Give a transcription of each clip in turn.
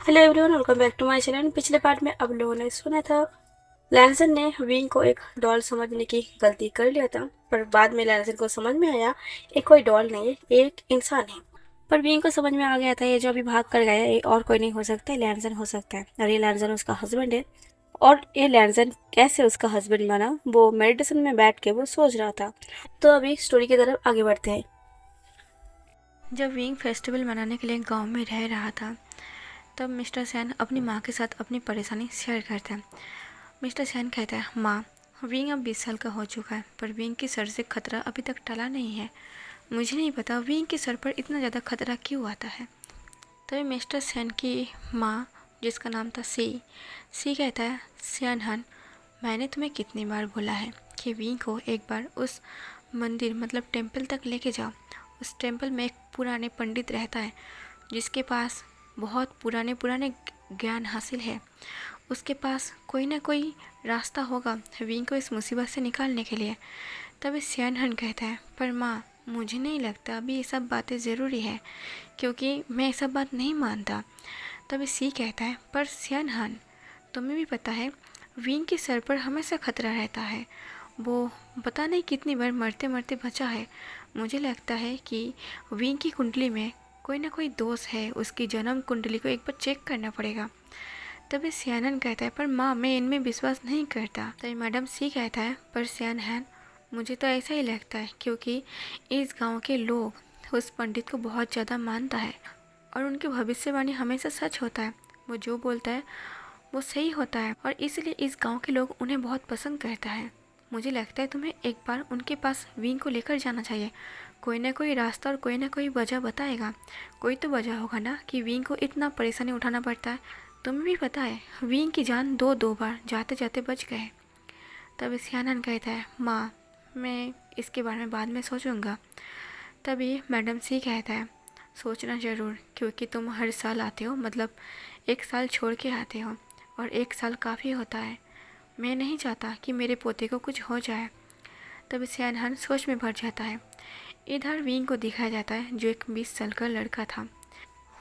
Hello everyone, welcome back to my channel. पिछले part में अब लोगों ने सुना था लैंसन ने विंग को एक डॉल समझने की गलती कर लिया था, पर बाद में लैंसन को समझ में आया ये कोई डॉल नहीं है, ये एक इंसान है। पर विंग को समझ में आ गया था ये जो अभी भाग कर गया है ये और कोई नहीं हो सकता, लैंसन हो सकता है और ये लैंसन उसका हस्बैंड है। और ये लैंसन कैसे उसका हस्बैंड बना वो मेडिटेशन में बैठ के वो सोच रहा था। तो अभी स्टोरी की तरफ आगे बढ़ते हैं। जब विंग फेस्टिवल मनाने के लिए गांव में रह रहा था तब मिस्टर सैन अपनी माँ के साथ अपनी परेशानी शेयर करता है। मिस्टर सैन कहता है, माँ, विंग अब 20 साल का हो चुका है पर विंग की सर से खतरा अभी तक टला नहीं है। मुझे नहीं पता विंग के सर पर इतना ज़्यादा खतरा क्यों आता है। तभी मिस्टर सैन की माँ, जिसका नाम था सी कहता है, सैनहन, मैंने तुम्हें कितनी बार बोला है कि विंग को एक बार उस मंदिर मतलब टेम्पल तक लेके जाओ। उस टेम्पल में एक पुराने पंडित रहता है जिसके पास बहुत पुराने पुराने ज्ञान हासिल है। उसके पास कोई ना कोई रास्ता होगा विंग को इस मुसीबत से निकालने के लिए। तभी सैनहन कहता है, पर माँ, मुझे नहीं लगता अभी ये सब बातें ज़रूरी है क्योंकि मैं ये सब बात नहीं मानता। तभी सी कहता है, पर सैनहन, तुम्हें भी पता है विंग के सर पर हमेशा खतरा रहता है। वो पता नहीं कितनी बार मरते मरते बचा है। मुझे लगता है कि विंग की कुंडली में कोई ना कोई दोष है, उसकी जन्म कुंडली को एक बार चेक करना पड़ेगा। तभी सैनन कहता है, पर माँ, मैं इनमें विश्वास नहीं करता। तभी मैडम सी कहता है, पर सैनहन, मुझे तो ऐसा ही लगता है क्योंकि इस गांव के लोग उस पंडित को बहुत ज़्यादा मानता है और उनकी भविष्यवाणी हमेशा सच होता है। वो जो बोलता है वो सही होता है और इसलिए इस गांव के लोग उन्हें बहुत पसंद करता है। मुझे लगता है तुम्हें एक बार उनके पास विंग को लेकर जाना चाहिए। कोई ना कोई रास्ता और कोई ना कोई वजह बताएगा। कोई तो वजह होगा ना कि विंग को इतना परेशानी उठाना पड़ता है। तुम्हें भी पता है विंग की जान दो बार जाते जाते बच गए। तब सियानन कहता है, माँ, मैं इसके बारे में बाद में सोचूंगा। तभी मैडम सी कहता है, सोचना ज़रूर, क्योंकि तुम हर साल आते हो, मतलब एक साल छोड़ के आते हो और एक साल काफ़ी होता है। मैं नहीं चाहता कि मेरे पोते को कुछ हो जाए। तब सैनहन सोच में भर जाता है। इधर विंग को दिखाया जाता है जो एक 20 साल का लड़का था।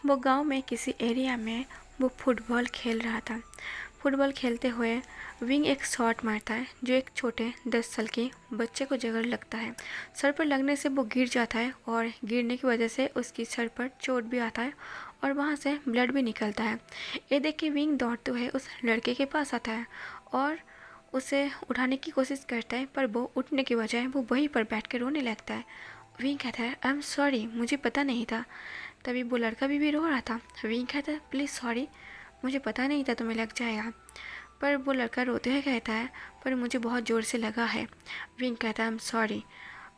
वो गांव में किसी एरिया में वो फुटबॉल खेल रहा था। फुटबॉल खेलते हुए विंग एक शॉट मारता है जो एक छोटे 10 साल के बच्चे को जगह लगता है। सर पर लगने से वो गिर जाता है और गिरने की वजह से उसकी सर पर चोट भी आता है और वहाँ से ब्लड भी निकलता है। ये देख के विंग दौड़ते हुए उस लड़के के पास आता है और उसे उठाने की कोशिश करता है, पर वो उठने की बजाय वो वहीं पर बैठ कर रोने लगता है। विंग कहता है, आई एम सॉरी, मुझे पता नहीं था। तभी वो लड़का भी रो रहा था। विंग कहता है, प्लीज़ सॉरी, मुझे पता नहीं था तुम्हें लग जाएगा। पर वो लड़का रोते हुए कहता है, पर मुझे बहुत ज़ोर से लगा है। विंग कहता है, आई एम सॉरी,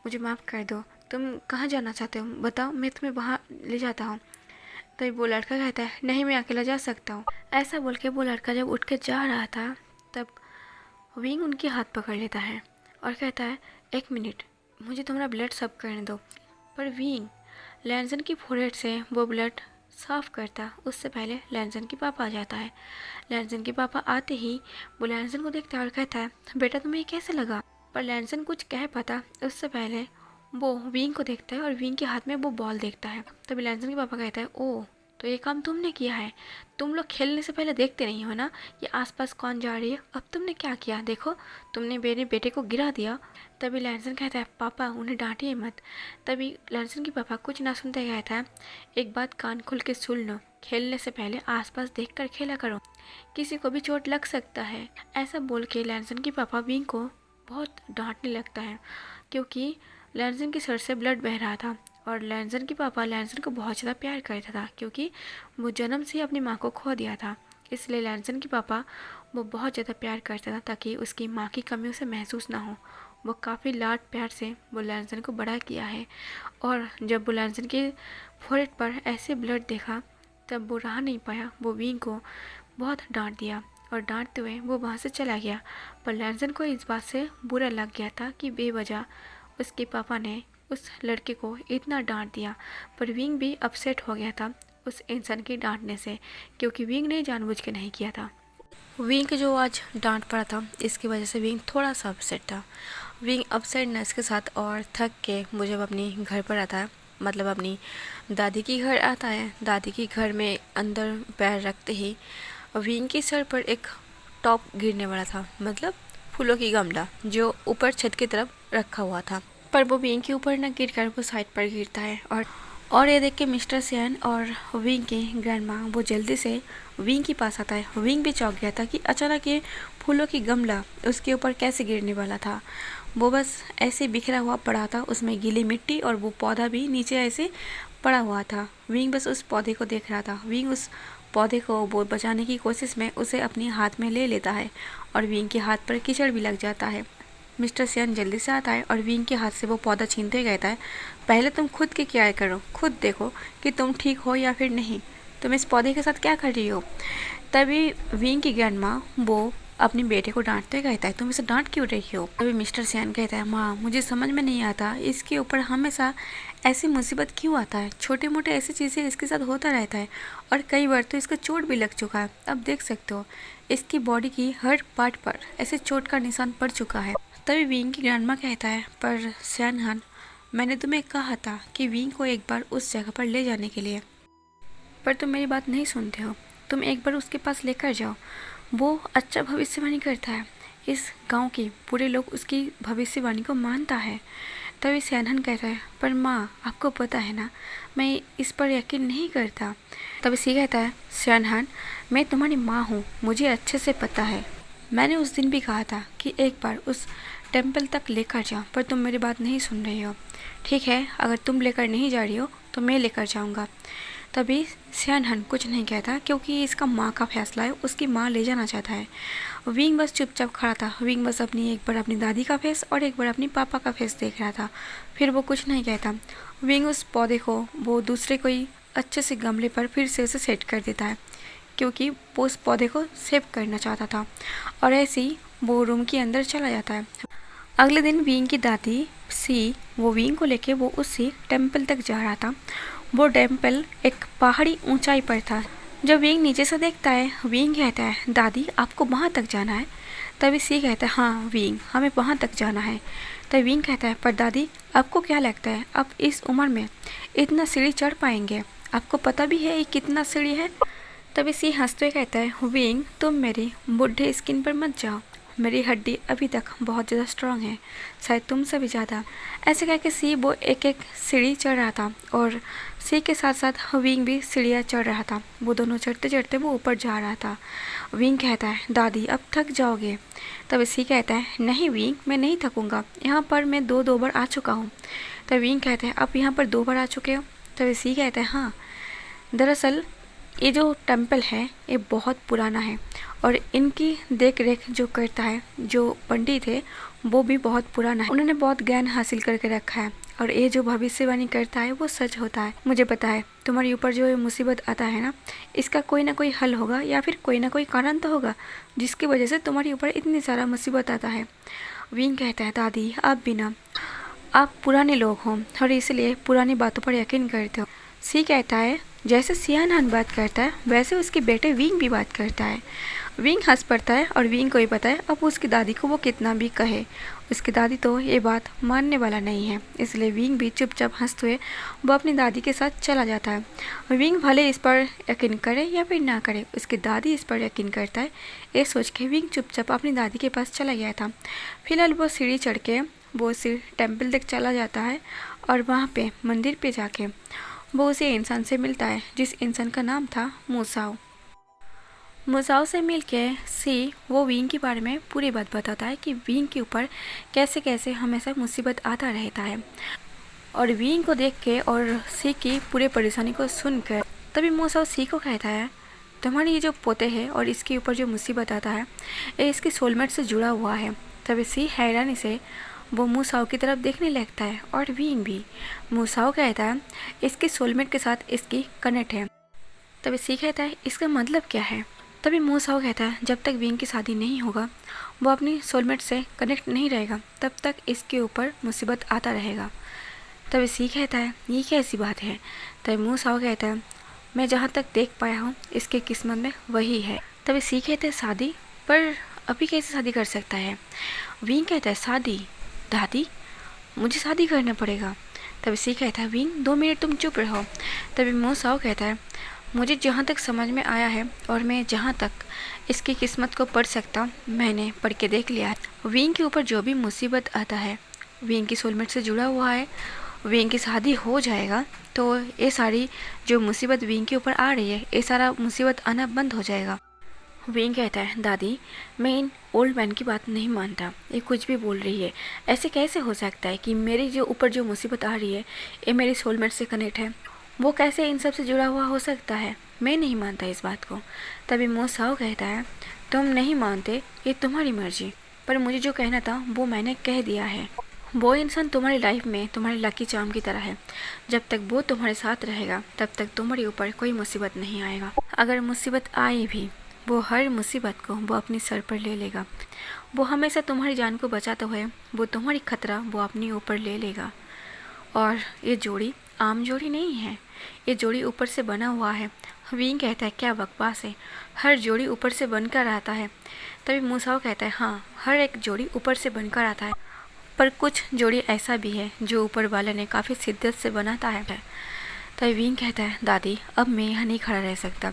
मुझे माफ़ कर दो। तुम कहाँ जाना चाहते हो बताओ, मैं तुम्हें वहाँ ले जाता हूँ। तभी वो लड़का कहता है, नहीं, मैं अकेला जा सकता हूँ। ऐसा बोल के वो लड़का जब उठ के जा रहा था तब विंग उनके हाथ पकड़ लेता है और कहता है, एक मिनट, मुझे तुम्हारा ब्लड साफ करने दो। पर विंग लैंसन की फोrehead से वो ब्लड साफ करता उससे पहले लैंसन के पापा आ जाता है। लैंसन के पापा आते ही वो लैंसन को देखता है और कहता है, बेटा, तुम्हें ये कैसे लगा। पर लैंसन कुछ कह पाता उससे पहले वो विंग को देखता है और विंग के हाथ में वो बॉल देखता है। तभी लैंसन के पापा कहता है, ओह, तो ये काम तुमने किया है। तुम लोग खेलने से पहले देखते नहीं हो ना ये आसपास कौन जा रही है। अब तुमने क्या किया, देखो, तुमने मेरे बेटे को गिरा दिया। तभी लैंसन कहता है, पापा, उन्हें डांटिए मत। तभी लैंसन के पापा कुछ ना सुनते कहता है, एक बात कान खुल के सुन लो, खेलने से पहले आसपास देखकर खेला करो, किसी को भी चोट लग सकता है। ऐसा बोल के लैंसन के पापा विंग को बहुत डांटने लगता है क्योंकि लैंसन के सर से ब्लड बह रहा था और लैंसन के पापा लैंसन को बहुत ज़्यादा प्यार करता था क्योंकि वो जन्म से ही अपनी माँ को खो दिया था। इसलिए लैंसन के पापा वो बहुत ज़्यादा प्यार करता था ताकि उसकी माँ की कमी उसे महसूस ना हो। वो काफ़ी लाड प्यार से वो लैंसन को बड़ा किया है और जब वो लैंसन के फोrehead पर ऐसे ब्लड देखा तब वो रह नहीं पाया, वो विंग को बहुत डांट दिया और डांटते हुए वो वहाँ से चला गया। पर लैंसन को इस बात से बुरा लग गया था कि बेवजह उसके पापा ने उस लड़के को इतना डांट दिया। पर विंग भी अपसेट हो गया था उस इंसान के डांटने से क्योंकि विंग ने जानबूझ के नहीं किया था। विंग जो आज डांट पड़ा था इसकी वजह से विंग थोड़ा सा अपसेट था। विंग अपसेटनेस के साथ और थक के वो जब अपने घर पर आता है मतलब अपनी दादी के घर आता है। दादी के घर में अंदर पैर रखते ही विंग के सर पर एक टॉप गिरने वाला था, मतलब फूलों की गमला जो ऊपर छत की तरफ रखा हुआ था, पर वो विंग के ऊपर न गिरकर वो साइड पर गिरता है। और ये देख के मिस्टर सैन और विंग की ग्रैंडमा वो जल्दी से विंग के पास आता है। विंग भी चौंक गया था कि अचानक ये फूलों की गमला उसके ऊपर कैसे गिरने वाला था। वो बस ऐसे बिखरा हुआ पड़ा था, उसमें गीली मिट्टी और वो पौधा भी नीचे ऐसे पड़ा हुआ था। विंग बस उस पौधे को देख रहा था। विंग उस पौधे को वो बचाने की कोशिश में उसे अपने हाथ में ले लेता है और विंग के हाथ पर कीचड़ भी लग जाता है। मिस्टर सैन जल्दी से आता है और विंग के हाथ से वो पौधा छीनते हुए कहता है, पहले तुम खुद की केयर करो, खुद देखो कि तुम ठीक हो या फिर नहीं, तुम इस पौधे के साथ क्या कर रही हो। तभी विंग की ग्रैंडमा वो अपने बेटे को डांटते हुए कहता है, तुम इसे डांट क्यों रही हो। तभी मिस्टर सैन कहता है, माँ मुझे समझ में नहीं आता इसके ऊपर हमेशा ऐसी मुसीबत क्यों आता है। छोटे मोटे ऐसी चीज़ें इसके साथ होता रहता है और कई बार तो इसका चोट भी लग चुका है। अब देख सकते हो इसकी बॉडी की हर पार्ट पर ऐसे चोट का निशान पड़ चुका है। तभी विंग की ग्रैंडमा कहता है, पर सैन हन मैंने तुम्हें कहा था कि विंग को एक बार उस जगह पर ले जाने के लिए, पर तुम मेरी बात नहीं सुनते हो। तुम एक बार उसके पास लेकर जाओ, वो अच्छा भविष्यवाणी करता है, इस गांव के पूरे लोग उसकी भविष्यवाणी को मानता है। तभी सैनहन कहता है, पर माँ आपको पता है ना मैं इस पर यकीन नहीं करता। तभी सी कहता है, सैनहन मैं तुम्हारी माँ हूँ, मुझे अच्छे से पता है। मैंने उस दिन भी कहा था कि एक बार उस टेम्पल तक लेकर जाओ, पर तुम मेरी बात नहीं सुन रही हो। ठीक है, अगर तुम लेकर नहीं जा रही हो तो मैं लेकर जाऊँगा। तभी सैनहन कुछ नहीं कहता क्योंकि इसका माँ का फैसला है, उसकी माँ ले जाना चाहता है। विंग बस चुपचाप खड़ा था। विंग बस एक बार अपनी दादी का फेस और एक बार अपनी पापा का फेस देख रहा था, फिर वो कुछ नहीं कहता। विंग उस पौधे को वो दूसरे कोई अच्छे से गमले पर फिर से उसे सेट कर देता है क्योंकि वो उस पौधे को सेव करना चाहता था, और ऐसे ही वो रूम के अंदर चला जाता है। अगले दिन विंग की दादी सी वो विंग को लेके वो उसी टेम्पल तक जा रहा था। वो टेम्पल एक पहाड़ी ऊंचाई पर था। जब विंग नीचे से देखता है, विंग कहता है, दादी आपको वहाँ तक जाना है। तभी सी कहता है, हाँ विंग हमें वहाँ तक जाना है। तभी विंग कहता है, पर दादी आपको क्या लगता है आप इस उम्र में इतना सीढ़ी चढ़ पाएंगे, आपको पता भी है ये कितना सीढ़ी है। तभी सी हंसते हुए कहता है, विंग तुम मेरी बुढ़े स्किन पर मत जाओ, मेरी हड्डी अभी तक बहुत ज़्यादा स्ट्रांग है, शायद तुमसे भी ज़्यादा। ऐसे कह के सी वो एक एक सीढ़ी चढ़ रहा था और सी के साथ साथ विंग भी सीढ़ियाँ चढ़ रहा था। वो दोनों चढ़ते चढ़ते वो ऊपर जा रहा था। विंग कहता है, दादी अब थक जाओगे। तब सी कहता है, नहीं विंग मैं नहीं थकूँगा, यहाँ पर मैं दो बार आ चुका हूँ। तब विंग कहता है, आप यहाँ पर 2 बार आ चुके हो। तब सी कहता है, हाँ दरअसल ये जो टेम्पल है ये बहुत पुराना है और इनकी देख रेख जो करता है जो पंडित है वो भी बहुत पुराना है, उन्होंने बहुत ज्ञान हासिल करके रखा है और ये जो भविष्यवाणी करता है वो सच होता है। मुझे पता है तुम्हारे ऊपर जो ये मुसीबत आता है ना, इसका कोई ना कोई हल होगा या फिर कोई ना कोई कारण तो होगा जिसकी वजह से तुम्हारे ऊपर इतनी सारा मुसीबत आता है। विंग कहता है, दादी आप भी ना, आप पुराने लोग हो और इसलिए पुरानी बातों पर यकीन करते हो। सी कहता है, जैसे सैनहन बात करता है वैसे उसके बेटे विंग भी बात करता है। विंग हंस पड़ता है और विंग को ही पता है अब उसकी दादी को वो कितना भी कहे उसकी दादी तो ये बात मानने वाला नहीं है, इसलिए विंग भी चुपचाप हंसते हुए वो अपनी दादी के साथ चला जाता है। विंग भले इस पर यकीन करे या फिर ना करे, उसकी दादी इस पर यकीन करता है, ये सोच के विंग चुपचाप अपनी दादी के पास चला गया था। फिलहाल वो सीढ़ी चढ़ के वो टेम्पल तक चला जाता है और वहाँ पे मंदिर पे जाके वो उसी इंसान से मिलता है जिस इंसान का नाम था मूसाओ। मूसाओ से मिलके सी वो विंग के बारे में पूरी बात बताता है कि विंग के ऊपर कैसे कैसे हमेशा मुसीबत आता रहता है। और विंग को देख के और सी की पूरी परेशानी को सुनकर तभी मूसाओ सी को कहता है, तुम्हारी ये जो पोते है और इसके ऊपर जो मुसीबत आता है ये इसकी सोलमेट से जुड़ा हुआ है। तभी सी हैरानी से वो मूसाओ की तरफ देखने लगता है और विंग भी। मूसाओ कहता है, इसके सोलमेट के साथ इसकी कनेक्ट है। तभी सी कहता है, इसका मतलब क्या है। तभी मूसाओ कहता है, जब तक विंग की शादी नहीं होगा वो अपनी सोलमेट से कनेक्ट नहीं रहेगा तब तक इसके ऊपर मुसीबत आता रहेगा। तभी सी कहता है, ये कैसी बात है। तभी मूसाओ कहता है, मैं जहाँ तक देख पाया हूँ इसके किस्मत में वही है। तभी सी कहते हैं, शादी, पर अभी कैसे शादी कर सकता है। विंग कहता है, शादी दादी मुझे शादी करना पड़ेगा। तभी सी कहता है, विंग 2 मिनट तुम चुप रहो। तभी मूसाओ कहता है, मुझे जहाँ तक समझ में आया है और मैं जहाँ तक इसकी किस्मत को पढ़ सकता हूँ, मैंने पढ़ के देख लिया है। विंग के ऊपर जो भी मुसीबत आता है, विंग की सोलमेट से जुड़ा हुआ है। विंग की शादी हो जाएगा तो ये सारी जो मुसीबत विंग के ऊपर आ रही है, ये सारा मुसीबत आना बंद हो जाएगा। विंग कहता है, दादी मैं इन ओल्ड मैन की बात नहीं मानता, ये कुछ भी बोल रही है। ऐसे कैसे हो सकता है कि मेरी जो ऊपर जो मुसीबत आ रही है ये मेरी सोलमेट से कनेक्ट है? वो कैसे इन सब से जुड़ा हुआ हो सकता है? मैं नहीं मानता इस बात को। तभी मूसाओ कहता है, तुम नहीं मानते, ये तुम्हारी मर्जी, पर मुझे जो कहना था वो मैंने कह दिया है। वो इंसान तुम्हारी लाइफ में तुम्हारे लकी चार्म की तरह है। जब तक वो तुम्हारे साथ रहेगा तब तक तुम्हारे ऊपर कोई मुसीबत नहीं आएगा। अगर मुसीबत आए भी, वो हर मुसीबत को वो अपनी सर पर ले लेगा। वो हमेशा तुम्हारी जान को बचाते हुए वो तुम्हारी खतरा वो अपने ऊपर ले लेगा। और ये जोड़ी आम जोड़ी नहीं है, ये जोड़ी ऊपर से बना हुआ है। विंग कहता है, क्या बकवास है, हर जोड़ी ऊपर से बनकर आता है। तभी मूसाओ कहता है, हाँ हर एक जोड़ी ऊपर से बनकर आता है, पर कुछ जोड़ी ऐसा भी है जो ऊपर वाले ने काफ़ी शिद्दत से बनाता है। तभी विंग कहता है, दादी अब मैं यहाँ नहीं खड़ा रह सकता,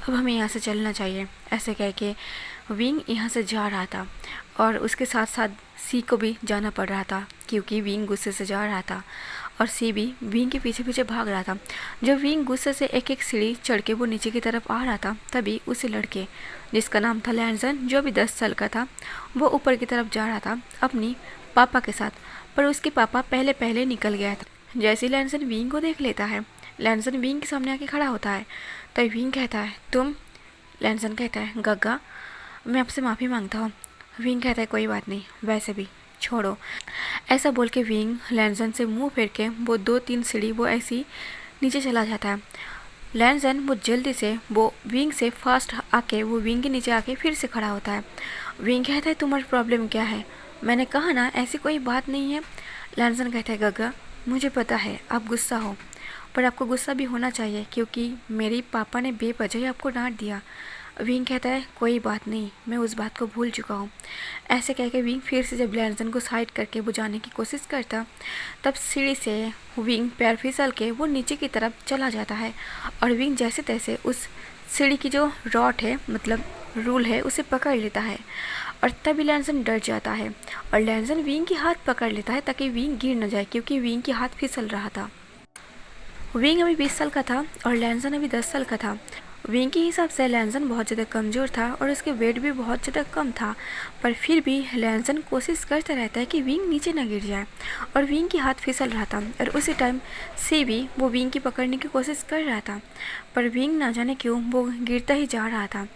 अब हमें यहाँ से चलना चाहिए। ऐसे कह के विंग यहाँ से जा रहा था और उसके साथ साथ सी को भी जाना पड़ रहा था, क्योंकि विंग गुस्से से जा रहा था और सी भी विंग के पीछे पीछे भाग रहा था। जब विंग गुस्से से एक एक सीढ़ी चढ़ के वो नीचे की तरफ आ रहा था, तभी उसी लड़के जिसका नाम था लैंसन, जो भी 10 साल का था, वो ऊपर की तरफ जा रहा था अपनी पापा के साथ। पर उसके पापा पहले पहले निकल गया था। जैसे लैंसन विंग को देख लेता है, लैंसन विंग के सामने आके खड़ा होता है। तो विंग कहता है, तुम? लैंसन कहता है, गग्गा मैं आपसे माफ़ी मांगता हूँ। विंग कहता है, कोई बात नहीं, वैसे भी छोड़ो। ऐसा बोल के विंग लैंसन से मुंह फेर के वो 2-3 सीढ़ी वो ऐसी नीचे चला जाता है। लैंसन वो जल्दी से वो विंग से फास्ट आके वो विंग के नीचे आके फिर से खड़ा होता है। विंग कहता है, तुम्हारी प्रॉब्लम क्या है? मैंने कहा ना ऐसी कोई बात नहीं है। लैंसन कहता है, गग्गा मुझे पता है आप गुस्सा हो, पर आपको गुस्सा भी होना चाहिए क्योंकि मेरे पापा ने बेवजह आपको डांट दिया। विंग कहता है, कोई बात नहीं, मैं उस बात को भूल चुका हूँ। ऐसे कह के विंग फिर से जब लैंसन को साइड करके वो जाने की कोशिश करता, तब सीढ़ी से विंग पैर फिसल के वो नीचे की तरफ चला जाता है और विंग जैसे तैसे उस सीढ़ी की जो रॉड है, मतलब रूल है, उसे पकड़ लेता है। और तभी लैंसन डर जाता है और लैंसन विंग की हाथ पकड़ लेता है ताकि विंग गिर न जाए, क्योंकि विंग की हाथ फिसल रहा था। विंग अभी 20 साल का था और लैंसन अभी 10 साल का था। विंग के हिसाब से लैंसन बहुत ज़्यादा कमज़ोर था और उसके वेट भी बहुत ज़्यादा कम था, पर फिर भी लैंसन कोशिश करता रहता है कि विंग नीचे ना गिर जाए और विंग की हाथ फिसल रहा था। और उसी टाइम सी भी वो विंग की पकड़ने की कोशिश कर रहा था, पर विंग ना जाने क्यों वो गिरता ही जा रहा था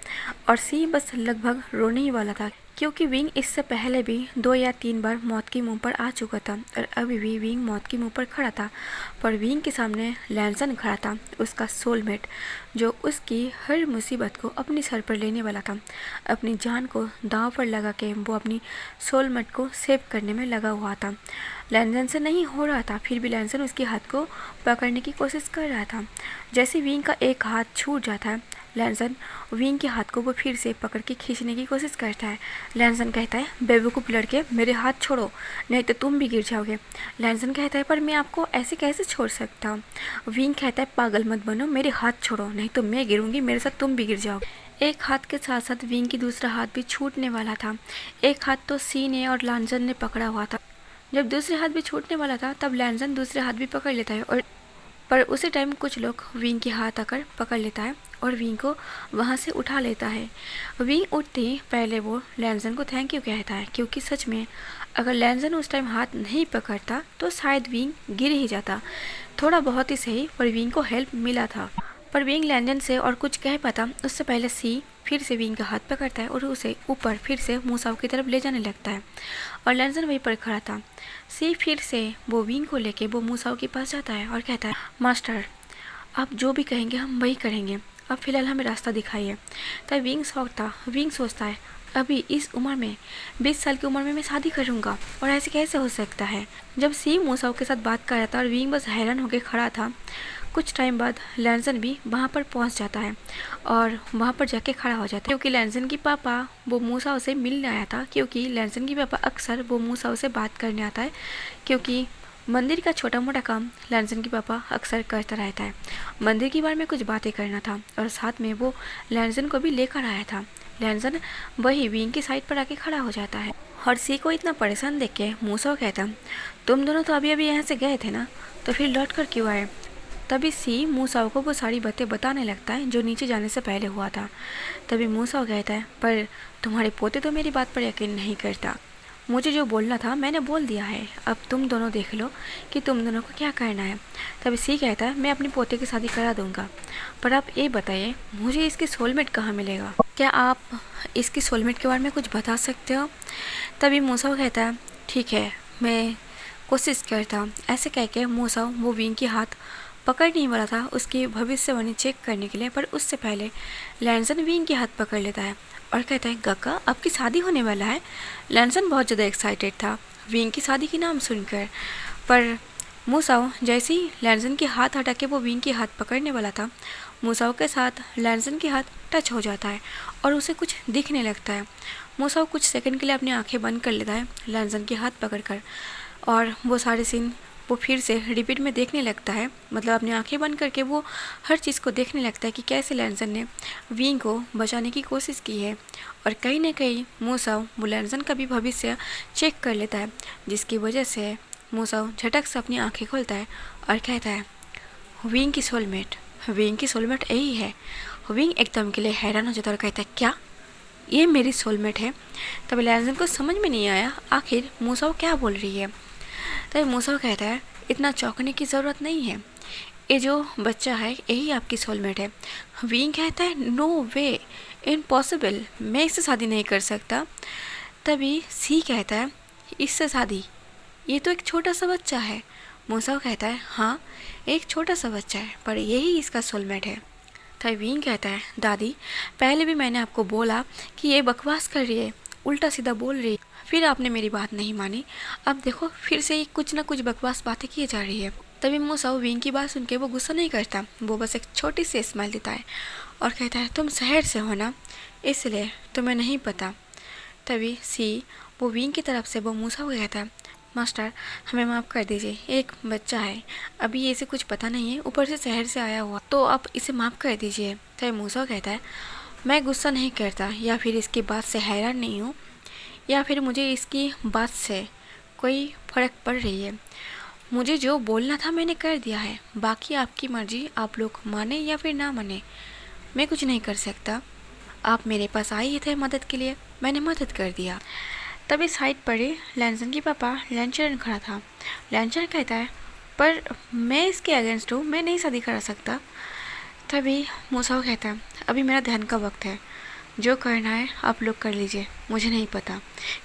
और सी बस लगभग रोने ही वाला था, क्योंकि विंग इससे पहले भी 2 या 3 बार मौत के मुंह पर आ चुका था और अभी भी विंग मौत के मुंह पर खड़ा था। पर विंग के सामने लैंसन खड़ा था, उसका सोलमेट, जो उसकी हर मुसीबत को अपने सर पर लेने वाला था। अपनी जान को दांव पर लगा के वो अपनी सोलमेट को सेव करने में लगा हुआ था। लैंसन से नहीं हो रहा था, फिर भी लैंसन उसके हाथ को पकड़ने की कोशिश कर रहा था। जैसे विंग का एक हाथ छूट जाता है, लैंसन विंग के हाथ को वो फिर से पकड़ के खींचने की कोशिश करता है। लैंसन कहता है, बेवकूफ़ लड़के, मेरे हाथ छोड़ो नहीं तो तुम भी गिर जाओगे। लैंसन कहता है, पर मैं आपको ऐसे कैसे छोड़ सकता हूँ? विंग कहता है, पागल मत बनो, मेरे हाथ छोड़ो नहीं तो मैं गिरूंगी, मेरे साथ तुम भी गिर जाओगे। एक हाथ के साथ साथ विंग की दूसरा हाथ भी छूटने वाला था। एक हाथ तो सी ने और लैंसन ने पकड़ा हुआ था। जब दूसरे हाथ भी छूटने वाला था तब लैंसन दूसरे हाथ भी पकड़ लेता है, और पर उसी टाइम कुछ लोग विंग के हाथ आकर पकड़ लेता है और विंग को वहाँ से उठा लेता है। विंग उठते ही पहले वो लैंसन को थैंक यू कहता है, क्योंकि सच में अगर लैंसन उस टाइम हाथ नहीं पकड़ता तो शायद विंग गिर ही जाता। थोड़ा बहुत ही सही, पर विंग को हेल्प मिला था। पर विंग लैंसन से और कुछ कह पाता उससे पहले सी फिर से विंग का हाथ पकड़ता है और उसे ऊपर फिर से मूसाओ की तरफ ले जाने लगता है और लैंसन वहीं पर खड़ा था। सी फिर से वो विंग को लेके वो मूसाओ के पास जाता है और कहता है, मास्टर आप जो भी कहेंगे हम वही करेंगे, अब फिलहाल हमें रास्ता दिखाइए। तब विंग सोचता है, अभी इस उम्र में 20 साल की उम्र में मैं शादी करूँगा और ऐसे कैसे हो सकता है। जब सी मूसाओ के साथ बात कर रहा था और विंग बस हैरान होकर खड़ा था, कुछ टाइम बाद लैंसन भी वहाँ पर पहुँच जाता है और वहाँ पर जाके खड़ा हो जाता है, क्योंकि लैंसन की पापा वो मूसाओ से मिलने आया था, क्योंकि लैंसन की पापा अक्सर वो मूसाओ से बात करने आता है, क्योंकि मंदिर का छोटा मोटा काम लैनसन के पापा अक्सर करता रहता है। मंदिर के बारे में कुछ बातें करना था और साथ में वो लैनसन को भी लेकर आया था। लैनसन वही विंग की साइड पर आके खड़ा हो जाता है और सी को इतना परेशान देख के मूसा कहता, तुम दोनों तो अभी अभी यहाँ से गए थे ना, तो फिर लौट कर क्यों आए? तभी सी मूसा को वो सारी बातें बताने लगता है जो नीचे जाने से पहले हुआ था। तभी मूसा कहता है, पर तुम्हारे पोते तो मेरी बात पर यकीन नहीं करता। मुझे जो बोलना था मैंने बोल दिया है, अब तुम दोनों देख लो कि तुम दोनों को क्या करना है। तभी सी कहता है, मैं अपनी पोते की शादी करा दूंगा, पर आप ये बताइए मुझे इसकी सोलमेट कहाँ मिलेगा? क्या आप इसकी सोलमेट के बारे में कुछ बता सकते हो? तभी मूसा कहता है, ठीक है, मैं कोशिश करता हूँ। ऐसे कह के मूसा वो विंग की हाथ पकड़ने वाला था उसकी भविष्यवाणी चेक करने के लिए, पर उससे पहले लैनसन विंग की हाथ पकड़ लेता है और कहता है, गक्का आपकी शादी होने वाला है। लैनसन बहुत ज़्यादा एक्साइटेड था विंग की शादी की नाम सुनकर, पर मूसा जैसे ही लैनसन के हाथ हटा के वो विंग की हाथ पकड़ने वाला था, मूसा के साथ लैनसन के हाथ टच हो जाता है और उसे कुछ दिखने लगता है। मूसा कुछ सेकंड के लिए अपनी आंखें बंद कर लेता है लैनसन के हाथ पकड़कर, और वो सारे सीन वो फिर से रिपीट में देखने लगता है। मतलब अपनी आंखें बंद करके वो हर चीज़ को देखने लगता है कि कैसे लैनसन ने विंग को बचाने की कोशिश की है। और कहीं ना कहीं मूसा वो लैनसन का भी भविष्य चेक कर लेता है, जिसकी वजह से मूसा झटक से अपनी आंखें खोलता है और कहता है, विंग की सोलमेट, विंग की सोलमेट यही है। विंग एकदम के लिए हैरान हो जाता है और कहता है, क्या ये मेरी सोलमेट है? तब लैनसन को समझ में नहीं आया आखिर मूसा क्या बोल रही है। तभी मूसा कहता है, इतना चौंकने की ज़रूरत नहीं है, ये जो बच्चा है यही आपकी सोलमेट है। विंग कहता है, नो वे, इम्पॉसिबल, मैं इससे शादी नहीं कर सकता। तभी सी कहता है, इससे शादी? ये तो एक छोटा सा बच्चा है। मूसा कहता है, हाँ एक छोटा सा बच्चा है, पर यही इसका सोलमेट है। तभी विंग कहता है, दादी पहले भी मैंने आपको बोला कि ये बकवास कर रही है, उल्टा सीधा बोल रही है, फिर आपने मेरी बात नहीं मानी, अब देखो फिर से कुछ ना कुछ बकवास बातें की जा रही है। तभी मूसा विंग की बात सुन के वो गुस्सा नहीं करता, वो बस एक छोटी सी स्माइल देता है और कहता है, तुम शहर से हो ना, इसलिए तुम्हें नहीं पता। तभी सी वो विंग की तरफ से वो मूसा को कहता है, मास्टर हमें माफ़ कर दीजिए, एक बच्चा है, अभी ये इसे कुछ पता नहीं है, ऊपर से शहर से आया हुआ, तो आप इसे माफ़ कर दीजिए। तभी मूसा कहता है, मैं गुस्सा नहीं करता या फिर इसकी बात से हैरान नहीं हूँ या फिर मुझे इसकी बात से कोई फ़र्क पड़ रही है। मुझे जो बोलना था मैंने कर दिया है, बाकी आपकी मर्ज़ी, आप लोग माने या फिर ना माने, मैं कुछ नहीं कर सकता। आप मेरे पास आए थे मदद के लिए, मैंने मदद कर दिया। तभी साइड पर ही लैनसन के पापा लैनचरन खड़ा था। लैनचरन कहता है, पर मैं इसके अगेंस्ट हूँ, मैं नहीं शादी करा सकता। तभी मूसा कहता है, अभी मेरा ध्यान का वक्त है, जो करना है आप लोग कर लीजिए, मुझे नहीं पता।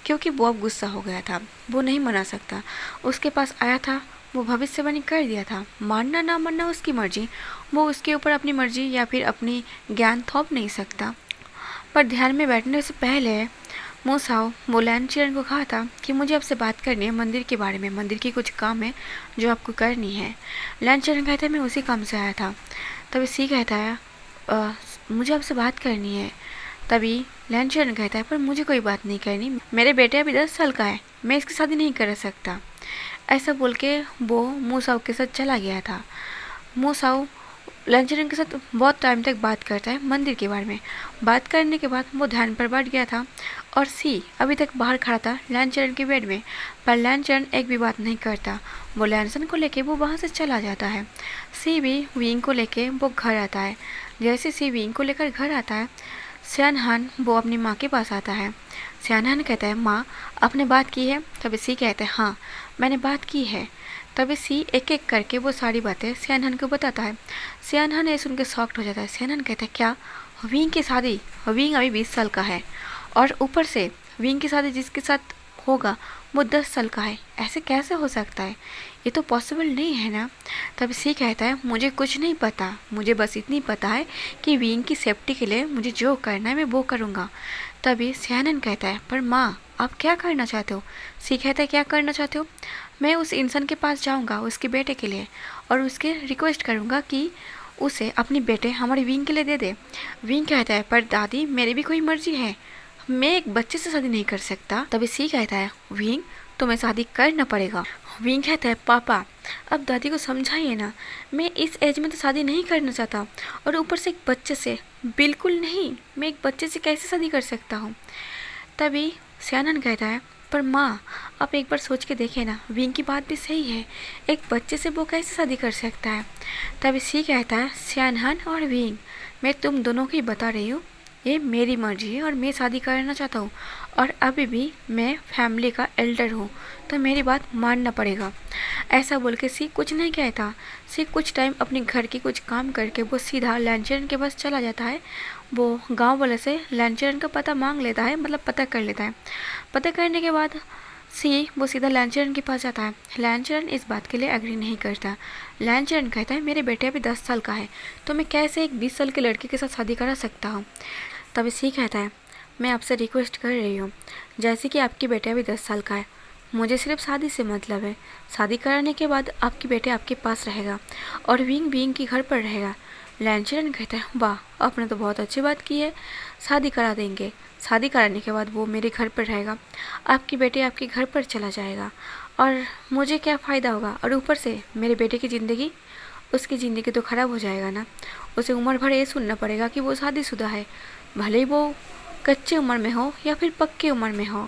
क्योंकि वो अब गुस्सा हो गया था, वो नहीं मना सकता, उसके पास आया था, वो भविष्यवाणी कर दिया था, मानना ना मानना उसकी मर्जी, वो उसके ऊपर अपनी मर्जी या फिर अपनी ज्ञान थोप नहीं सकता। पर ध्यान में बैठने से पहले मूसा वो लैनचरन को कहा था कि मुझे आपसे बात करनी है मंदिर के बारे में, मंदिर की कुछ काम है जो आपको करनी है। लैनचरन कहता है, मैं उसी काम से आया था। तभी सी कहता है, मुझे आपसे बात करनी है। तभी लैनचरन कहता है, पर मुझे कोई बात नहीं करनी, मेरे बेटे अभी 10 साल का है, मैं इसकी शादी नहीं कर सकता। ऐसा बोल के वो मूसा के साथ चला गया था। मूसा लैनचरन के साथ बहुत टाइम तक बात करता है मंदिर के बारे में। बात करने के बाद वो ध्यान पर बैठ गया था और सी अभी तक बाहर खड़ा था लैनचरन के बेड में, पर लैनचरन एक भी बात नहीं करता। वो लैनसन को लेके वो वहाँ से चला जाता है। सी भी विंग को लेके वो घर आता है। जैसे सी विंग को लेकर घर आता है, सियानहान वो अपनी माँ के पास आता है। सियानहान कहता है, माँ आपने बात की है? तभी सी कहता है, हाँ मैंने बात की है। तभी सी एक एक करके वो सारी बातें सियानहान को बताता है। सियानहान ये सुन के शॉक्ड हो जाता है। सियानहान कहता है, क्या विंग की शादी? विंग अभी 20 साल का है और ऊपर से विंग की शादी जिसके साथ होगा वो 10 साल का है, ऐसे कैसे हो सकता है? ये तो पॉसिबल नहीं है ना। तभी सी कहता है, मुझे कुछ नहीं पता, मुझे बस इतनी पता है कि विंग की सेफ्टी के लिए मुझे जो करना है मैं वो करूँगा। तभी सियानहान कहता है, पर माँ आप क्या करना चाहते हो? सी कहता है, क्या करना चाहते हो? मैं उस इंसान के पास जाऊंगा उसके बेटे के लिए और उसके रिक्वेस्ट करूंगा कि उसे अपनी बेटे हमारी विंग के लिए दे दे। विंग कहता है, पर दादी मेरी भी कोई मर्जी है, मैं एक बच्चे से शादी नहीं कर सकता। तभी सी कहता है, विंग तुम्हें शादी करना पड़ेगा। विंग कहता है पापा अब दादी को समझाइए ना, मैं इस एज में तो शादी नहीं करना चाहता, और ऊपर से एक बच्चे से, बिल्कुल नहीं, मैं एक बच्चे से कैसे शादी कर सकता हूँ। तभी सियानन कहता है पर माँ आप एक बार सोच के देखें ना, विंग की बात भी सही है, एक बच्चे से वो कैसे शादी कर सकता है। तभी सी कहता है सियानहन और विंग मैं तुम दोनों को ही बता रही हूँ, ये मेरी मर्जी है और मैं शादी करना चाहता हूँ, और अभी भी मैं फैमिली का एल्डर हूँ, तो मेरी बात मानना पड़ेगा। ऐसा बोल के सी कुछ नहीं कहता। सी कुछ टाइम अपने घर की कुछ काम करके वो सीधा लैंचरन के पास चला जाता है। वो गांव वाले से लैंचरन का पता मांग लेता है, मतलब पता कर लेता है। पता करने के बाद सी वो सीधा लैंचरन के पास जाता है। लैंचरन इस बात के लिए एग्री नहीं करता। लैंचरन कहता है मेरे बेटे अभी 10 साल का है, तो मैं कैसे एक 20 साल के लड़के के साथ शादी करा सकता हूँ। तभी सी कहता है मैं आपसे रिक्वेस्ट कर रही हूँ, जैसे कि आपके बेटे अभी 10 साल का है, मुझे सिर्फ शादी से मतलब है। शादी कराने के बाद आपके बेटे आपके पास रहेगा और विंग के घर पर रहेगा। लैंचरन कहता है वाह आपने तो बहुत अच्छी बात की है, शादी करा देंगे। शादी कराने के बाद वो मेरे घर पर रहेगा, आपके बेटे आपके घर पर चला जाएगा, और मुझे क्या फ़ायदा होगा, और ऊपर से मेरे बेटे की ज़िंदगी, उसकी ज़िंदगी तो ख़राब हो जाएगा ना। उसे उम्र भर ये सुनना पड़ेगा कि वो शादीशुदा है, भले ही वो कच्चे उम्र में हो या फिर पक्के उम्र में हो।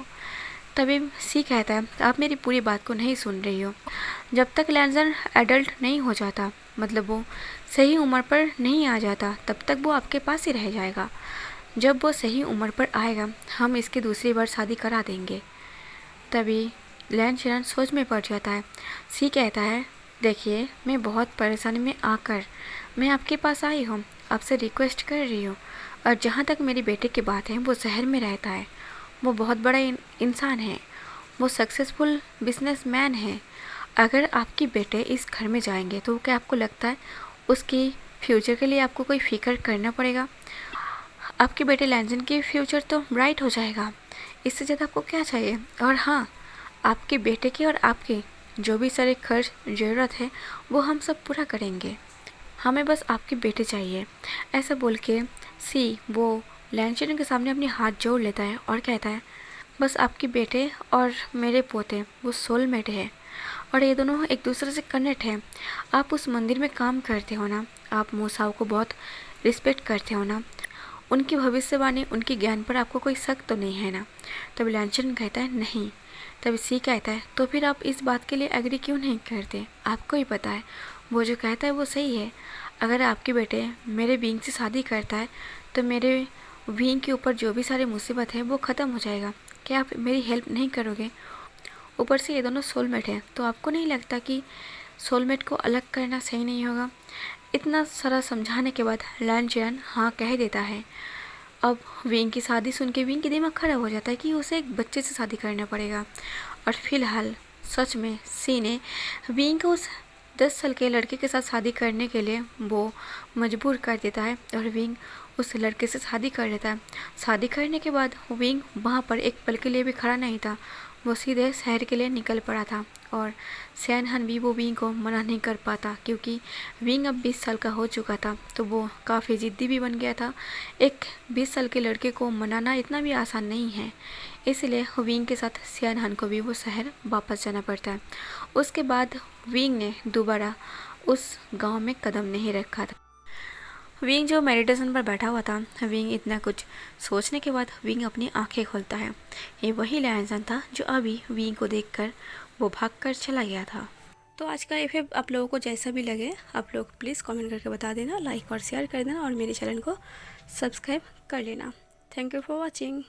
तभी सी कहता है आप मेरी पूरी बात को नहीं सुन रही हो। जब तक लैंजर एडल्ट नहीं हो जाता, मतलब वो सही उम्र पर नहीं आ जाता, तब तक वो आपके पास ही रह जाएगा। जब वो सही उम्र पर आएगा हम इसकी दूसरी बार शादी करा देंगे। तभी लैंजर सोच में पड़ जाता है। सी कहता है देखिए मैं बहुत परेशानी में आकर मैं आपके पास आई हूँ, आपसे रिक्वेस्ट कर रही हूँ, और जहाँ तक मेरी बेटे की बात है वो शहर में रहता है, वो बहुत बड़ा इंसान है, वो सक्सेसफुल बिजनेसमैन है। अगर आपके बेटे इस घर में जाएंगे तो क्या आपको लगता है उसकी फ्यूचर के लिए आपको कोई फिक्र करना पड़ेगा? आपके बेटे लैंजन की फ्यूचर तो ब्राइट हो जाएगा, इससे ज़्यादा आपको क्या चाहिए? और हाँ, आपके बेटे की और आपके जो भी सारे खर्च ज़रूरत है वो हम सब पूरा करेंगे, हमें बस आपके बेटे चाहिए। ऐसा बोल के सी वो लैंचरन के सामने अपने हाथ जोड़ लेता है और कहता है बस आपके बेटे और मेरे पोते वो सोलमेट है, और ये दोनों एक दूसरे से कनेक्ट हैं। आप उस मंदिर में काम करते हो ना, आप मूसाओं को बहुत रिस्पेक्ट करते हो ना, उनकी भविष्यवाणी उनके ज्ञान पर आपको कोई शक तो नहीं है ना? तब लैंचरन कहता है नहीं। तब सी कहता है तो फिर आप इस बात के लिए एग्री क्यों नहीं करते? आपको ही पता है वो जो कहता है वो सही है। अगर आपके बेटे मेरे विंग से शादी करता है तो मेरे विंग के ऊपर जो भी सारी मुसीबत है वो ख़त्म हो जाएगा। क्या आप मेरी हेल्प नहीं करोगे? ऊपर से ये दोनों सोलमेट हैं, तो आपको नहीं लगता कि सोलमेट को अलग करना सही नहीं होगा? इतना सारा समझाने के बाद लैंचरन हाँ कह देता है। अब विंग की शादी सुन के विंग की दिमाग खराब हो जाता है कि उसे एक बच्चे से शादी करना पड़ेगा, और फिलहाल सच में सी ने विंग को उस 10 साल के लड़के के साथ शादी करने के लिए वो मजबूर कर देता है, और विंग उस लड़के से शादी कर लेता है। शादी करने के बाद विंग वहाँ पर एक पल के लिए भी खड़ा नहीं था, वो सीधे शहर के लिए निकल पड़ा था, और सियानहन भी वो विंग को मना नहीं कर पाता क्योंकि विंग अब 20 साल का हो चुका था, तो वो काफ़ी ज़िद्दी भी बन गया था। एक 20 साल के लड़के को मनाना इतना भी आसान नहीं है, इसलिए विंग के साथ सियानहन को भी वो शहर वापस जाना पड़ता है। उसके बाद विंग ने दोबारा उस गांव में कदम नहीं रखा था। विंग जो मेडिटेशन पर बैठा हुआ था, विंग इतना कुछ सोचने के बाद विंग अपनी आंखें खोलता है। ये वही लैंसन था जो अभी विंग को देखकर वो भागकर चला गया था। तो आज का एफएफ आप लोगों को जैसा भी लगे आप लोग प्लीज़ कमेंट करके बता देना, लाइक और शेयर कर देना, और मेरे चैनल को सब्सक्राइब कर लेना। Thank you for watching.